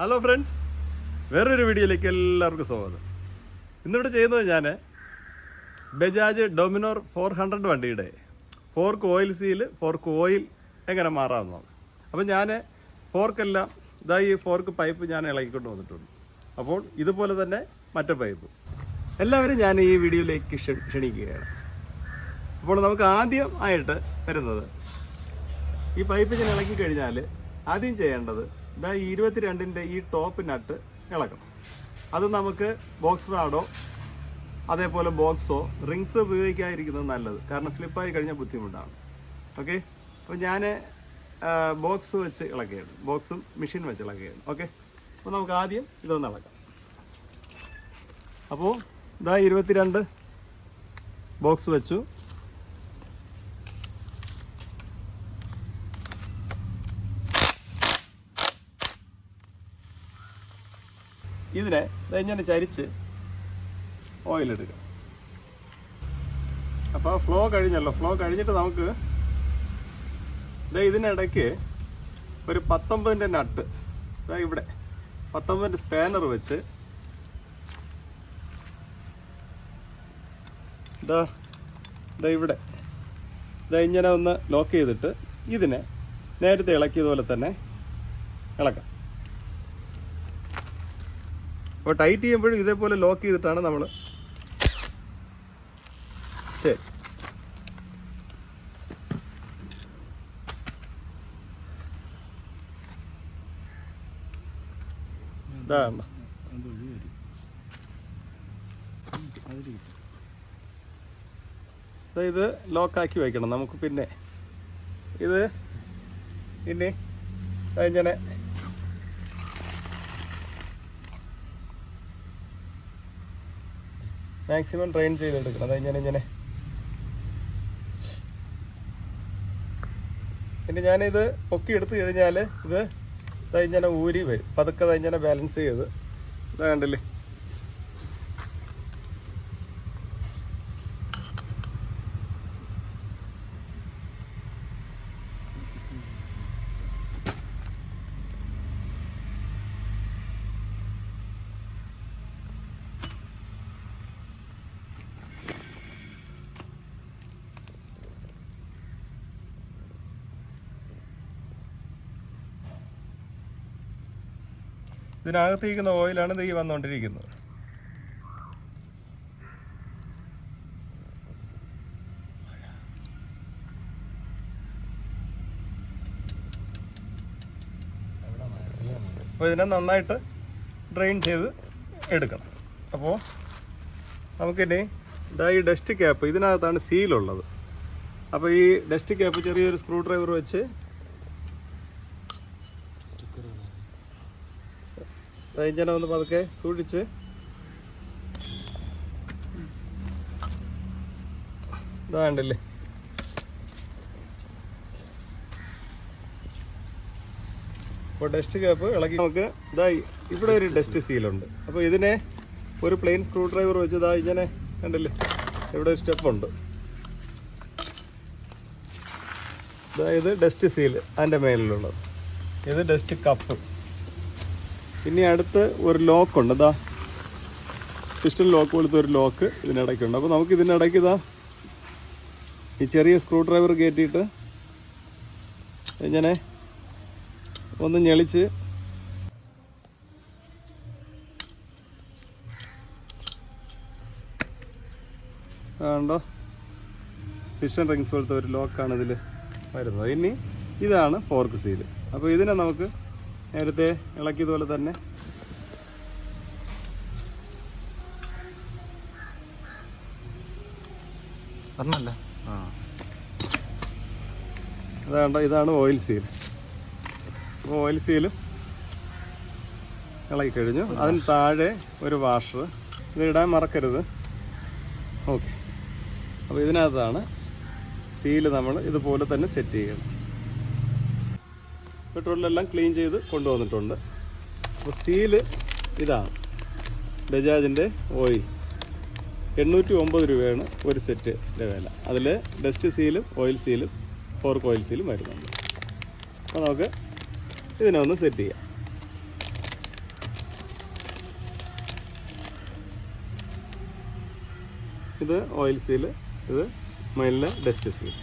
Hello friends, വേറൊരു വീഡിയോയിലേക്ക് എല്ലാവർക്കും സ്വാഗതം. ഇന്നിവിടെ ചെയ്യുന്നത് ഞാൻ ബജാജ് ഡൊമിനോർ 400 വണ്ടിയുടെ fork oil seal, fork oil എങ്ങനെ മാറാമെന്നാണ്. അപ്പോൾ ഞാൻ ഫോർക്കെല്ലാം ഈ ഫോർക്ക് പൈപ്പ് ഞാൻ ഇളകിക്കൊണ്ട് വന്നിട്ടുണ്ട്. അപ്പോൾ ഇതുപോലെ തന്നെ മറ്റേ പൈപ്പ് എല്ലാവരും ഞാൻ ഈ വീഡിയോയിലേക്ക് ക്ഷണിക്കുകയാണ്. അപ്പോൾ നമുക്ക് ആദ്യം ആയിട്ട് വരുന്നത് ഈ പൈപ്പ് ഞാൻ ഇളക്കി കഴിഞ്ഞാൽ ആദ്യം ചെയ്യേണ്ടത് ഈ 22-ൻ്റെ ഈ ടോപ്പ് നട്ട് ഇളക്കണം. അത് നമുക്ക് ബോക്സ് റാഡോ അതേപോലെ ബോക്സോ റിങ്സ് ഉപയോഗിക്കാതിരിക്കുന്നത് നല്ലത്, കാരണം സ്ലിപ്പായി കഴിഞ്ഞാൽ ബുദ്ധിമുട്ടാണ്. ഓക്കെ, അപ്പോൾ ഞാൻ ബോക്സ് വെച്ച് ഇളക്കുകയാണ്, ബോക്സും മെഷീൻ വെച്ച് ഇളക്കുകയാണ്. ഓക്കെ, അപ്പോൾ നമുക്ക് ആദ്യം ഇതൊന്ന് ഇളക്കാം. അപ്പോൾ 22 ബോക്സ് വെച്ചു. ഇതിനെ ഇങ്ങനെ ചരിച്ച് ഓയിലെടുക്കുക. അപ്പോൾ ഫ്ലോ കഴിഞ്ഞല്ലോ. ഫ്ലോ കഴിഞ്ഞിട്ട് നമുക്ക് ഇതിനിടയ്ക്ക് ഒരു 19-ൻ്റെ നട്ട് ഇവിടെ 19-ൻ്റെ സ്പാനർ വെച്ച് ഇവിടെ ഇങ്ങനെ ഒന്ന് ലോക്ക് ചെയ്തിട്ട് ഇതിനെ നേരത്തെ ഇളക്കിയതുപോലെ തന്നെ ഇളക്കാം. അപ്പോൾ ടൈറ്റ് ചെയ്യുമ്പോഴും ഇതേപോലെ ലോക്ക് ചെയ്തിട്ടാണ് നമ്മൾ. ശരി, ഇതാണ് ഇത് ലോക്കാക്കി വയ്ക്കണം നമുക്ക്. പിന്നെ ഇത് ഇനി ഇങ്ങനെ മാക്സിമം ട്രെയിൻ ചെയ്തെടുക്കണം. ഇങ്ങനെ പിന്നെ ഞാനിത് പൊക്കി എടുത്തു കഴിഞ്ഞാൽ ഇത് ഇങ്ങനെ ഊരി വരും. പതുക്കെ ഇങ്ങനെ ബാലൻസ് ചെയ്ത് കണ്ടില്ലേ. ഇതിനകത്തിരിക്കുന്ന ഓയിലാണ് ഈ വന്നുകൊണ്ടിരിക്കുന്നത്. അപ്പോൾ ഇതിനെ നന്നായിട്ട് ഡ്രെയിൻ ചെയ്ത് എടുക്കണം. അപ്പോൾ നമുക്കിനി ഈ ഡസ്റ്റ് ക്യാപ്പ്, ഇതിനകത്താണ് സീലുള്ളത്. അപ്പോൾ ഈ ഡസ്റ്റ് ക്യാപ്പ് ചെറിയൊരു സ്ക്രൂ ഡ്രൈവർ വെച്ച് ഇങ്ങനെ ഒന്ന് പതുക്കെ സൂക്ഷിച്ച് ഇതാണ്ടല്ലേ. അപ്പോൾ ഡസ്റ്റ് ക്യാപ്പ് ഇളക്കി നമുക്ക് ഇവിടെ ഒരു ഡസ്റ്റ് സീലുണ്ട്. അപ്പോൾ ഇതിനെ ഒരു പ്ലെയിൻ സ്ക്രൂ ഡ്രൈവർ വെച്ച് ഇങ്ങനെ കണ്ടില്ലേ, ഇവിടെ ഒരു സ്റ്റെപ്പുണ്ട്. ഇത് ഡസ്റ്റ് സീല് അതിൻ്റെ മേലിലുള്ളത്. ഇത് ഡസ്റ്റ് കപ്പ്. പിന്നെ അടുത്ത് ഒരു ലോക്കുണ്ട്, പിസ്റ്റൺ ലോക്ക് പോലത്തെ ഒരു ലോക്ക് ഇതിനിടയ്ക്കുണ്ട്. അപ്പോൾ നമുക്ക് ഇതിനിടയ്ക്ക് ഈ ചെറിയ സ്ക്രൂ ഡ്രൈവർ കയറ്റിയിട്ട് ഇങ്ങനെ ഒന്ന് ഞെളിച്ച് കണ്ടോ, പിസ്റ്റൺ റിങ്സ് പോലത്തെ ഒരു ലോക്കാണ് ഇതിൽ വരുന്നത്. ഇനി ഇതാണ് ഫോർക്ക് സീല്. അപ്പോൾ ഇതിനെ നമുക്ക് നേരത്തെ ഇളക്കിയതുപോലെ തന്നെ അതാണ്ടോ, ഇതാണ് ഓയിൽ സീൽ. അപ്പോൾ ഓയിൽ സീലും ഇളക്കി കഴിഞ്ഞു. അതിന് താഴെ ഒരു വാഷർ, ഇത് ഇടാൻ മറക്കരുത്. ഓക്കെ, അപ്പോൾ ഇതിനകത്താണ് സീല് നമ്മൾ ഇതുപോലെ തന്നെ സെറ്റ് ചെയ്യണം. പെട്രോളിലെല്ലാം ക്ലീൻ ചെയ്ത് കൊണ്ടുവന്നിട്ടുണ്ട്. അപ്പോൾ സീല് ഇതാണ് ബജാജിൻ്റെ ഓയിൽ. 809 രൂപയാണ് ഒരു സെറ്റിൻ്റെ വില. അതിൽ ഡസ്റ്റ് സീലും ഓയിൽ സീലും ഫോർക്ക് ഓയിൽ സീലും വരുന്നുണ്ട്. അപ്പോൾ നമുക്ക് ഇതിനെ ഒന്ന് സെറ്റ് ചെയ്യാം. ഇത് ഓയിൽ സീല്, ഇത് മേളിലെ ഡസ്റ്റ് സീൽ.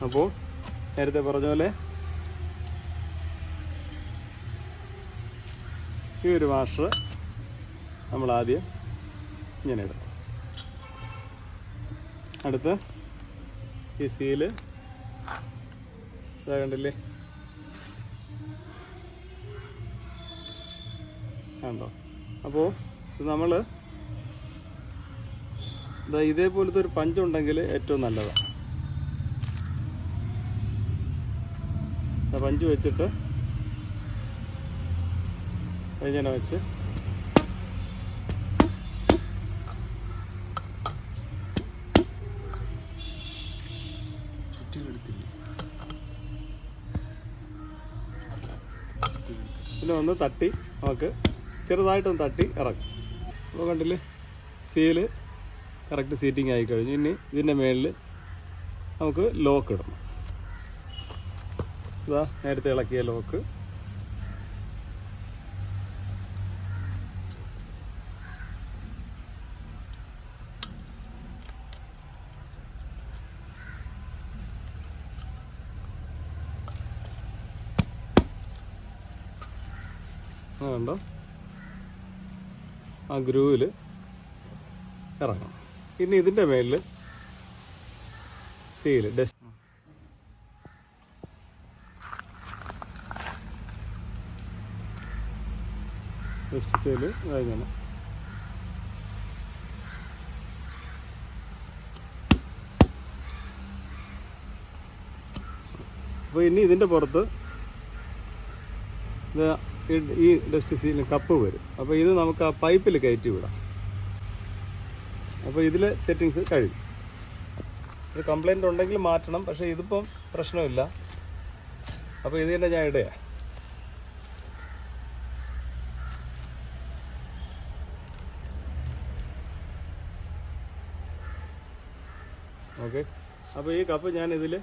അപ്പോൾ നേരത്തെ പറഞ്ഞ പോലെ ഈ ഒരു വാഷർ നമ്മൾ ആദ്യം ഇങ്ങനെ ഇടും. അടുത്ത് ഈ സീല് ഇതാ കണ്ടില്ലേ, കണ്ടോ? അപ്പോൾ ഇത് നമ്മൾ ഇതേപോലത്തെ ഒരു പഞ്ചുണ്ടെങ്കിൽ ഏറ്റവും നല്ലതാണ്. പഞ്ച് വെച്ചിട്ട് ഇങ്ങനെ വെച്ച് പിന്നെ ഒന്ന് തട്ടി നമുക്ക് ചെറുതായിട്ടൊന്ന് തട്ടി ഇറക്കും. അപ്പോൾ കണ്ടില്ലേ, സീല് കറക്റ്റ് സീറ്റിംഗ് ആയി കഴിഞ്ഞു. ഇനി ഇതിൻ്റെ മേളിൽ നമുക്ക് ലോക്ക് ഇടണം. ഇതാ നേരത്തെ ഇളക്കിയ ലോക്ക്. കണ്ടോ, ആ ഗ്രൂവിൽ ഇറങ്ങണം. ഇനി ഇതിൻ്റെ മേളിൽ സീല് ഡസ്റ്റ് സീല് കഴിഞ്ഞാണ്. അപ്പോൾ ഇനി ഇതിൻ്റെ പുറത്ത് ഈ ഡസ്റ്റ് സീലിന് കപ്പ് വരും. അപ്പോൾ ഇത് നമുക്ക് ആ പൈപ്പിൽ കയറ്റി വിടാം. അപ്പോൾ ഇതിലെ സെറ്റിങ്സ് കഴിയും. ഇത് കംപ്ലൈൻറ്റ് ഉണ്ടെങ്കിൽ മാറ്റണം, പക്ഷേ ഇതിപ്പം പ്രശ്നമില്ല. അപ്പോൾ ഇത് തന്നെ ഞാൻ ഇടുക. ഓക്കെ, അപ്പോൾ ഈ കപ്പ് ഞാൻ ഇതിൽ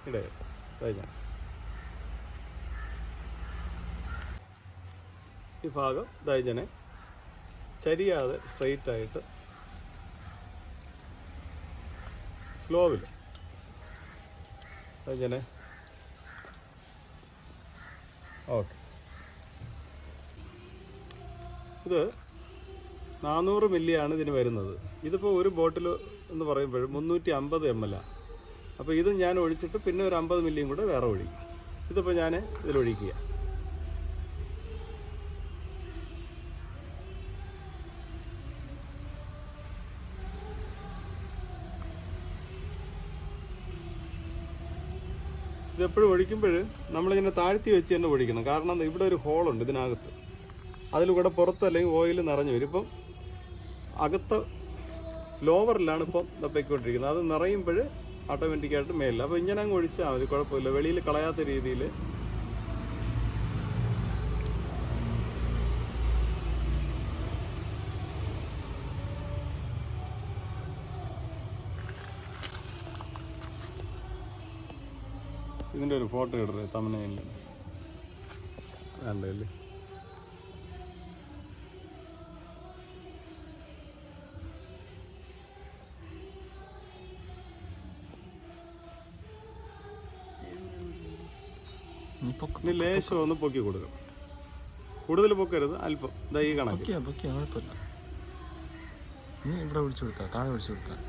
ഇടുക. കഴിഞ്ഞ ഈ ഭാഗം ഇങ്ങനെ ചരിയാതെ സ്ട്രെയിറ്റ് ആയിട്ട് സ്ലോവിൽ ഇങ്ങനെ. ഓക്കെ, ഇത് 400 മില്ലിയാണ് ഇതിന് വരുന്നത്. ഇതിപ്പോൾ ഒരു ബോട്ടിൽ എന്ന് പറയുമ്പോൾ 350 ml. അപ്പോൾ ഇത് ഞാൻ ഒഴിച്ചിട്ട് പിന്നെ ഒരു 50 മില്ലിയും കൂടെ വേറെ ഒഴിക്കും. ഇതിപ്പോൾ ഞാൻ ഇതിലൊഴിക്കുക. ഇതെപ്പോഴും ഒഴിക്കുമ്പോൾ നമ്മളിങ്ങനെ താഴ്ത്തി വെച്ച് തന്നെ ഒഴിക്കണം. കാരണം ഇവിടെ ഒരു ഹോളുണ്ട് ഇതിനകത്ത്, അതിലൂടെ പുറത്ത് അല്ലെങ്കിൽ ഓയിൽ നിറഞ്ഞു വരും. ഇപ്പം അകത്ത് ലോവറിലാണ് ഇപ്പം പൊയ്ക്കൊണ്ടിരിക്കുന്നത്. അത് നിറയുമ്പോൾ ഓട്ടോമാറ്റിക്കായിട്ട് മേലില്ല. അപ്പോൾ ഇങ്ങനെ അങ്ങ് ഒഴിച്ചാൽ മതി, കുഴപ്പമില്ല. വെളിയിൽ കളയാത്ത രീതിയിൽ ഇതിൻ്റെ ഒരു ഫോട്ടോ ഇടരുത് തമിഴ്നാട്ടിൽ വേണ്ടല്ലേ. ഇനി ലേശം ഒന്ന് പൊക്കി കൊടുക്കണം. കൂടുതൽ പൊക്കരുത്, അല്പം. ഇതാ ഈ കണക്ക് കുഴപ്പമില്ല. ഇനി ഇവിടെ ഒഴിച്ചു കൊടുത്താൽ, താഴെ ഒഴിച്ചു കൊടുത്താൽ.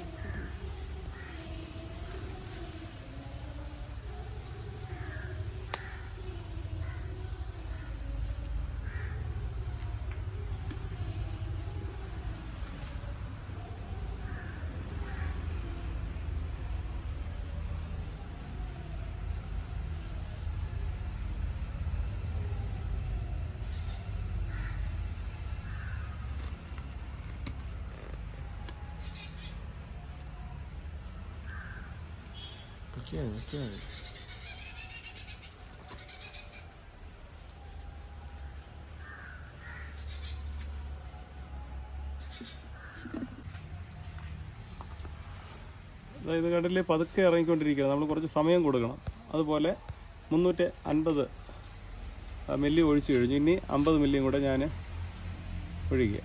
Окей. അതായത് കടലിൽ പതുക്കെ ഇറങ്ങിക്കൊണ്ടിരിക്കുകയാണ്. നമ്മൾ കുറച്ച് സമയം കൊടുക്കണം. അതുപോലെ 350 മില്ലി ഒഴിച്ചു കഴിഞ്ഞു. ഇനി 50 മില്ലിയും കൂടെ ഞാൻ ഒഴിക്കുക.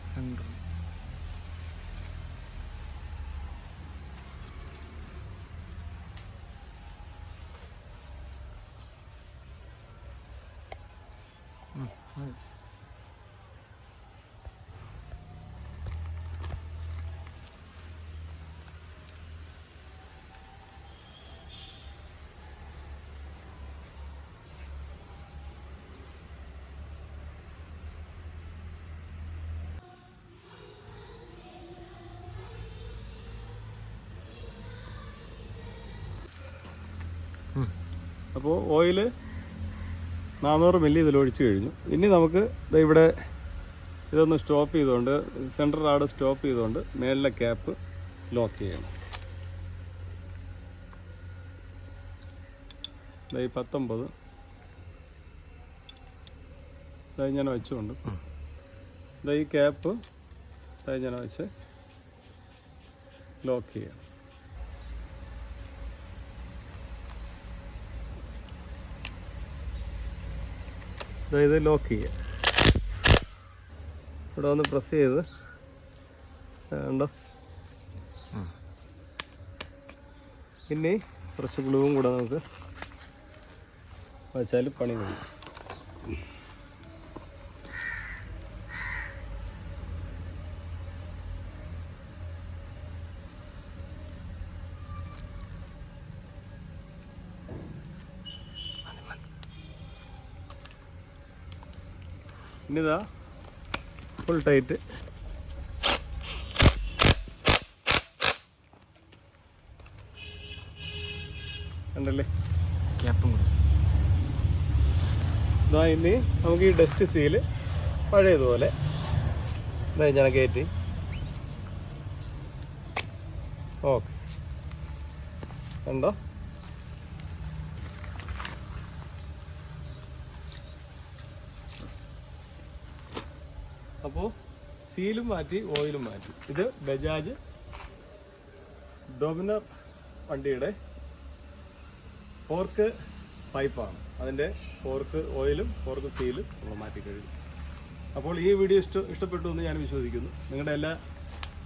അപ്പോൾ ഓയിൽ 400 മില്ലി ഇതിലൊഴിച്ച് കഴിഞ്ഞു. ഇനി നമുക്ക് ഇവിടെ ഇതൊന്ന് സ്റ്റോപ്പ് ചെയ്തുകൊണ്ട് സെൻട്രൽ റാഡ് സ്റ്റോപ്പ് ചെയ്തുകൊണ്ട് മേളിലെ ക്യാപ്പ് ലോക്ക് ചെയ്യണം. ഈ 19 ഇങ്ങനെ വെച്ചുകൊണ്ട് ഈ ക്യാപ്പ് ഇങ്ങനെ വെച്ച് ലോക്ക് ചെയ്യണം. ഇത് ലോക്ക് ചെയ്യുക. ഇവിടെ ഒന്ന് പ്രസ് ചെയ്ത് ഉണ്ടോ. പിന്നെ കുറച്ച് ഗ്ലൂവും കൂടെ നമുക്ക് വെച്ചാൽ പണി കഴിയും. ഇനിതാ ഫുൾ ടൈറ്റ്. കണ്ടല്ലേ ക്യാപ്പും കൂടെ. ഇതാ ഇനി നമുക്ക് ഈ ഡസ്റ്റ് സീല് പഴയതുപോലെ ഇതാ ഞാൻ കയറ്റി. ഓക്കെ, കണ്ടോ. അപ്പോൾ സീലും മാറ്റി ഓയിലും മാറ്റി. ഇത് ബജാജ് ഡൊമിനർ വണ്ടിയുടെ ഫോർക്ക് പൈപ്പാണ്. അതിൻ്റെ ഫോർക്ക് ഓയിലും ഫോർക്ക് സീലും നമ്മൾ മാറ്റി കഴിഞ്ഞു. അപ്പോൾ ഈ വീഡിയോ ഇഷ്ടപ്പെട്ടു എന്ന് ഞാൻ വിശ്വസിക്കുന്നു. നിങ്ങളുടെ എല്ലാ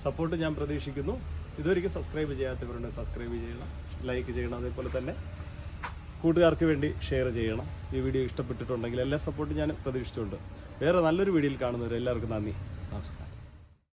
സപ്പോർട്ടും ഞാൻ പ്രതീക്ഷിക്കുന്നു. ഇതുവരെയ്ക്കും സബ്സ്ക്രൈബ് ചെയ്യാത്തവരുണ്ടെങ്കിൽ സബ്സ്ക്രൈബ് ചെയ്യണം, ലൈക്ക് ചെയ്യണം. അതേപോലെ തന്നെ കൂട്ടുകാർക്ക് വേണ്ടി ഷെയർ ചെയ്യണം. ഈ വീഡിയോ ഇഷ്ടപ്പെട്ടിട്ടുണ്ടെങ്കിൽ എല്ലാ സപ്പോർട്ടും ഞാൻ പ്രതീക്ഷിച്ചുകൊണ്ട് വേറെ നല്ലൊരു വീഡിയോയിൽ കാണുന്നവർ എല്ലാവർക്കും നന്ദി, നമസ്കാരം.